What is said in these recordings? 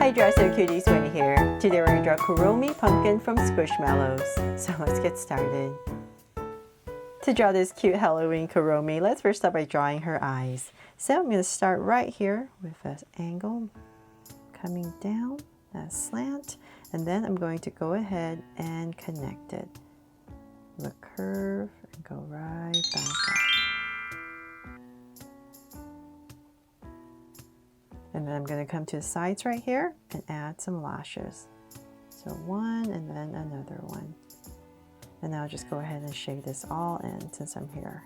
Hi Dresser Cuties, Winnie here. Today we're going to draw Kuromi Pumpkin from Squishmallows. So let's get started. To draw this cute Halloween Kuromi, let's first start by drawing her eyes. So I'm going to start right here with an angle coming down, a slant, and then I'm going to go ahead and connect it. The curve and go right back up. And then I'm going to come to the sides right here and add some lashes. So one and then another one. And now I'll just go ahead and shade this all in since I'm here.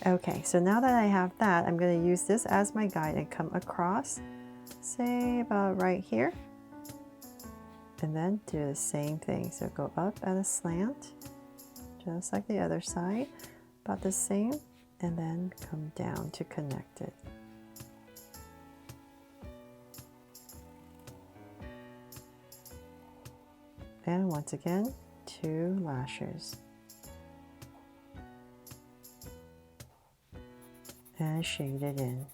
Okay, so now that I have that, I'm going to use this as my guide and come across, say about right here. And then do the same thing. So go up at a slant, just like the other side, about the same, and then come down to connect it. And once again, 2 lashes. And shade it in.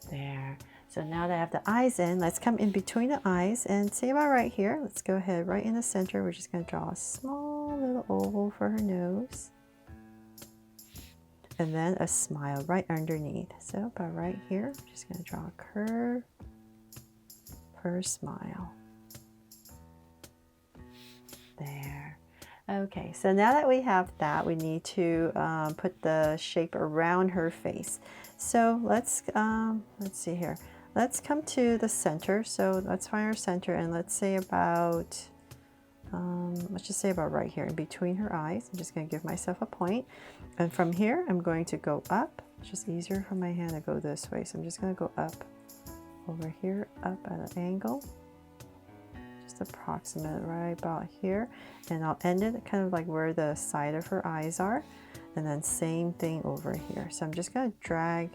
There. So now that I have the eyes in, let's come in between the eyes and say about right here. Let's go ahead right in the center. We're just going to draw a small little oval for her nose. And then a smile right underneath. So about right here, I'm just going to draw a curve for her smile. There. Okay, so now that we have that, we need to put the shape around her face. So let's see here. Let's come to the center. So let's find our center and let's say about, let's just say about right here in between her eyes. I'm just going to give myself a point. And from here, I'm going to go up. It's just easier for my hand to go this way. So I'm just going to go up over here, up at an angle. Just approximate right about here. And I'll end it kind of like where the side of her eyes are. And then same thing over here. So I'm just going to drag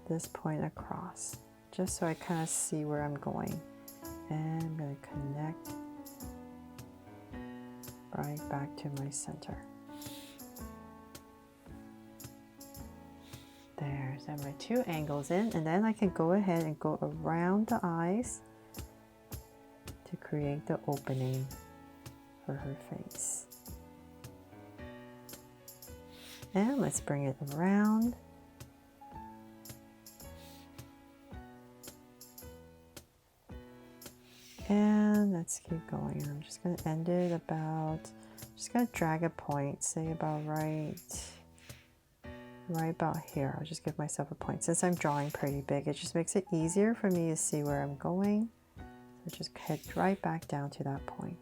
this point across just so I kind of see where I'm going. And I'm going to connect right back to my center. There, so I have my 2 angles in, and then I can go ahead and go around the eyes to create the opening for her face. And let's bring it around. And let's keep going. I'm just going to end it about, just going to drag a point, say about right about here. I'll just give myself a point. Since I'm drawing pretty big, it just makes it easier for me to see where I'm going. So just head right back down to that point.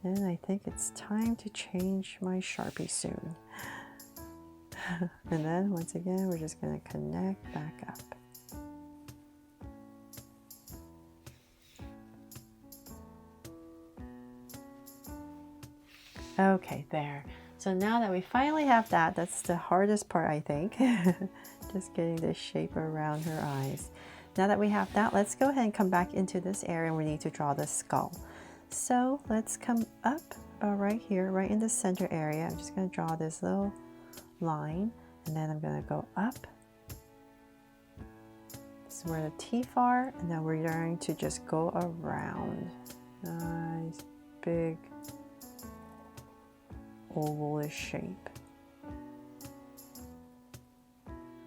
And I think it's time to change my Sharpie soon. And then once again, we're just going to connect back up. Okay, there. So now that we finally have that, that's the hardest part, I think. Just getting the shape around her eyes. Now that we have that, let's go ahead and come back into this area and we need to draw the skull. So let's come up about right here, right in the center area. I'm just going to draw this little line, and then I'm going to go up. This is where the teeth are, and then we're going to just go around. Nice, big, ovalish shape.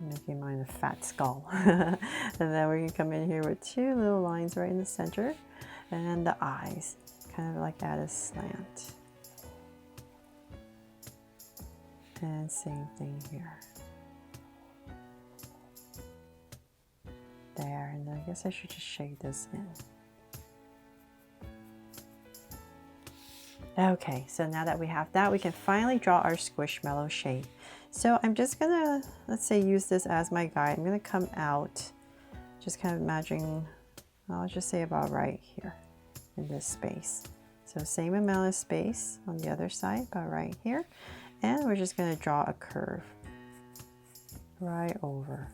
I'm making mine a fat skull. And then we can come in here with 2 little lines right in the center, and then the eyes, kind of like at a slant. And same thing here. There, and I guess I should just shade this in. Okay, so now that we have that, we can finally draw our squishmallow shape. So I'm just gonna, let's say, use this as my guide. I'm gonna come out, just kind of imagining, I'll just say about right here in this space. So same amount of space on the other side, about right here. And we're just going to draw a curve right over.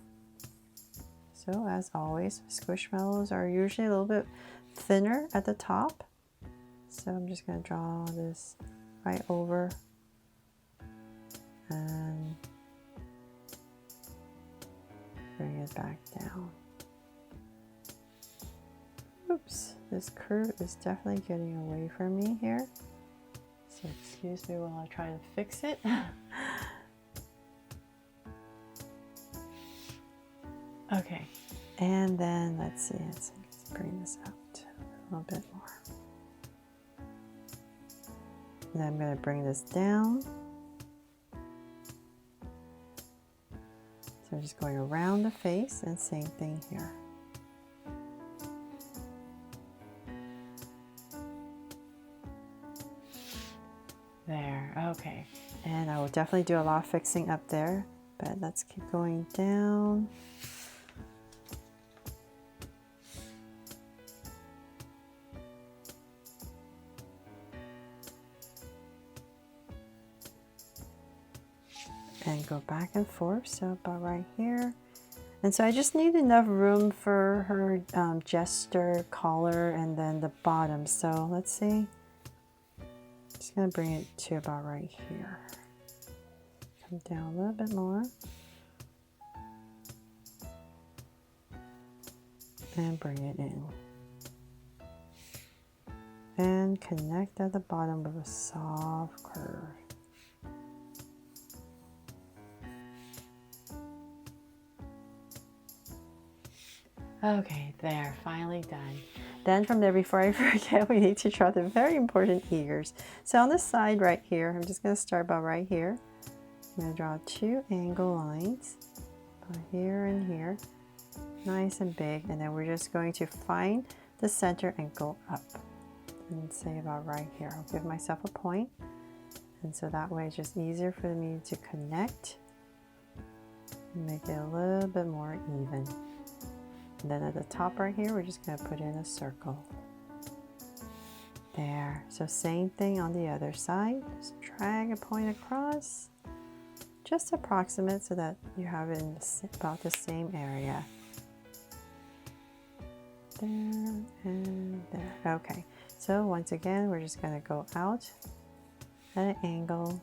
So as always, squishmallows are usually a little bit thinner at the top. So I'm just going to draw this right over and bring it back down. Oops, this curve is definitely getting away from me here. So excuse me while I try to fix it. Okay, and then let's see, let's bring this out a little bit more. And then I'm going to bring this down. So I'm just going around the face and same thing here. There, okay. And I will definitely do a lot of fixing up there, but let's keep going down. And go back and forth, so about right here. And so I just need enough room for her jester collar and then the bottom. So let's see. Just gonna bring it to about right here. Come down a little bit more. And bring it in. And connect at the bottom with a soft curve. Okay, there, finally done. Then from there, before I forget, we need to draw the very important ears. So on the side right here, I'm just going to start about right here. I'm going to draw 2 angle lines, about here and here, nice and big, and then we're just going to find the center and go up. And say about right here. I'll give myself a point, and so that way it's just easier for me to connect and make it a little bit more even. And then at the top right here, we're just going to put in a circle. There. So same thing on the other side. Just drag a point across. Just approximate so that you have it in about the same area. There and there. Okay. So once again, we're just going to go out at an angle.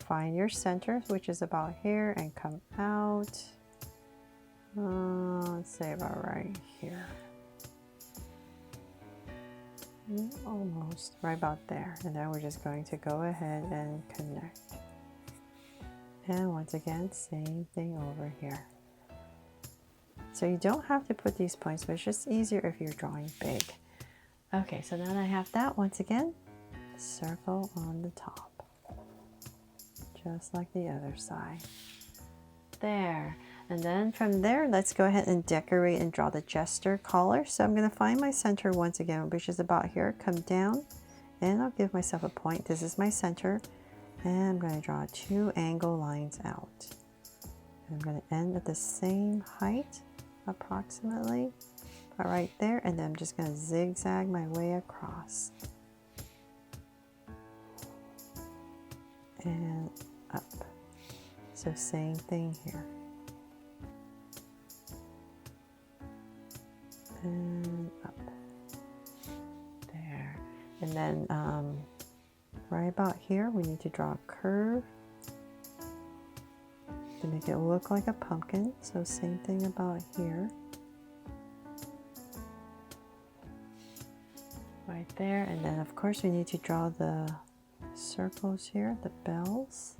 Find your center, which is about here, and come out. Let's say about right here. Almost right about there. And then we're just going to go ahead and connect. And once again, same thing over here. So you don't have to put these points, but it's just easier if you're drawing big. Okay, so now that I have that, once again, circle on the top. Just like the other side. There. And then from there, let's go ahead and decorate and draw the jester collar. So I'm going to find my center once again, which is about here. Come down, and I'll give myself a point. This is my center. And I'm going to draw 2 angle lines out. And I'm going to end at the same height, approximately, right there. And then I'm just going to zigzag my way across. And up. So same thing here. And up. There. And then right about here, we need to draw a curve to make it look like a pumpkin. So same thing about here. Right there. And then of course we need to draw the circles here, the bells.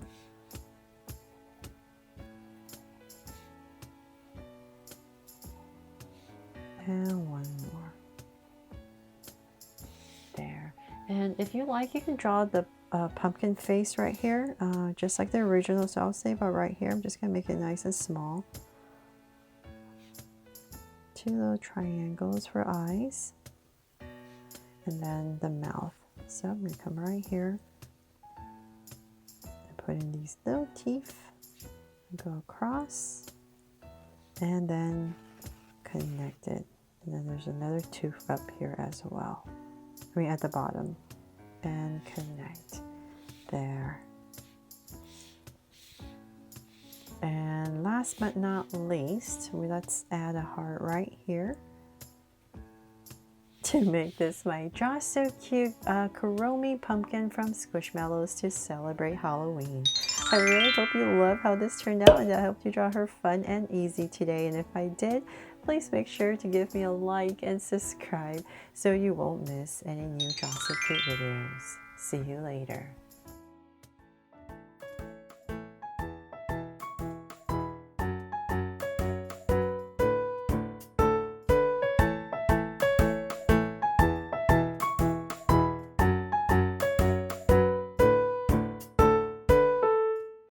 And one more. There. And if you like, you can draw the pumpkin face right here, just like the original. So I'll say about right here. I'm just going to make it nice and small. 2 little triangles for eyes. And then the mouth. So I'm going to come right here and put in these little teeth. And go across. And then connect it. And then there's another tooth up here as well. I mean at the bottom. And connect. There. And last but not least, let's add a heart right here to make this my Draw So Cute Kuromi pumpkin from Squishmallows to celebrate Halloween. I really hope you love how this turned out and I hope you draw her fun and easy today. And if I did, please make sure to give me a like and subscribe so you won't miss any new Draw So Cute videos. See you later.